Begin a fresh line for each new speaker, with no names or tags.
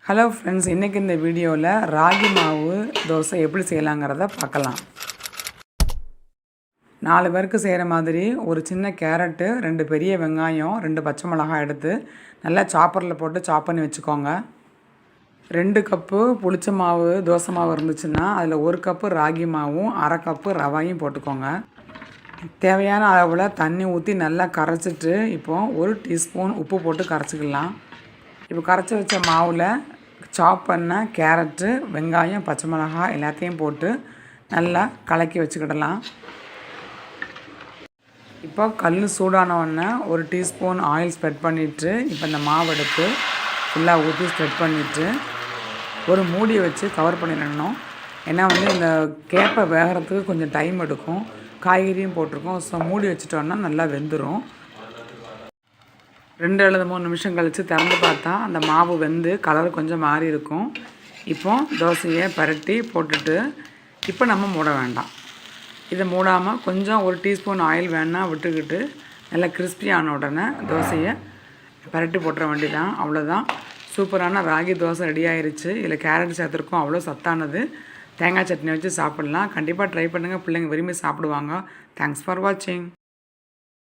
Hello friends, இன்றைக்கி இந்த வீடியோவில் ராகி மாவு தோசை எப்படி செய்யலாங்கிறத பார்க்கலாம். 4 பேருக்கு செய்கிற மாதிரி ஒரு சின்ன கேரட்டு, 2 பெரிய வெங்காயம், 2 பச்சை மிளகாய் எடுத்து நல்லா சாப்பரில் போட்டு சாப் பண்ணி வச்சுக்கோங்க. 2 கப்பு புளிச்ச மாவு தோசை மாவு இருந்துச்சுன்னா அதில் 1 கப்பு ராகி மாவும் 1/2 கப்பு ரவையும் போட்டுக்கோங்க. தேவையான அளவில் தண்ணி ஊற்றி நல்லா கரைச்சிட்டு இப்போது 1 டீஸ்பூன் உப்பு போட்டு கரைச்சிக்கலாம். இப்போ கரைச்சி வச்ச மாவில் சாப் பண்ண கேரட்டு, வெங்காயம், பச்சை மிளகாய் எல்லாத்தையும் போட்டு நல்லா கலக்கி வச்சுக்கிடலாம். இப்போ கல் சூடான உடனே 1 டீஸ்பூன் ஆயில் ஸ்ப்ரெட் பண்ணிவிட்டு இப்போ இந்த மாவு எடுத்து ஃபுல்லாக ஊற்றி ஸ்ப்ரெட் பண்ணிவிட்டு ஒரு மூடியை வச்சு கவர் பண்ணிடணும். ஏன்னா இந்த கேப்பை வேகிறதுக்கு கொஞ்சம் டைம் எடுக்கும். காய்கறியும் போட்டிருக்கோம். ஸோ மூடி வச்சுட்டோன்னா நல்லா வெந்துடும். 2 அல்லது 3 நிமிஷம் கழித்து திறந்து பார்த்தா அந்த மாவு வெந்து கலர் கொஞ்சம் மாறி இருக்கும். இப்போ தோசையை பரட்டி போட்டுட்டு இப்போ நம்ம மூட வேண்டாம். இதை மூடாமல் கொஞ்சம் 1 டீஸ்பூன் ஆயில் வேணால் விட்டுக்கிட்டு நல்லா கிறிஸ்பியான உடனே தோசையை பரட்டி போட்டுற வேண்டியதான். அவ்வளோதான், சூப்பரான ராகி தோசை ரெடி ஆயிடுச்சு. இதில் கேரட் சேர்த்துருக்கோம், அவ்வளோ சத்தானது. தேங்காய் சட்னி வச்சு சாப்பிட்லாம். கண்டிப்பாக ட்ரை பண்ணுங்கள், பிள்ளைங்க விரும்பி சாப்பிடுவாங்க. தேங்க்ஸ் ஃபார் வாட்சிங்.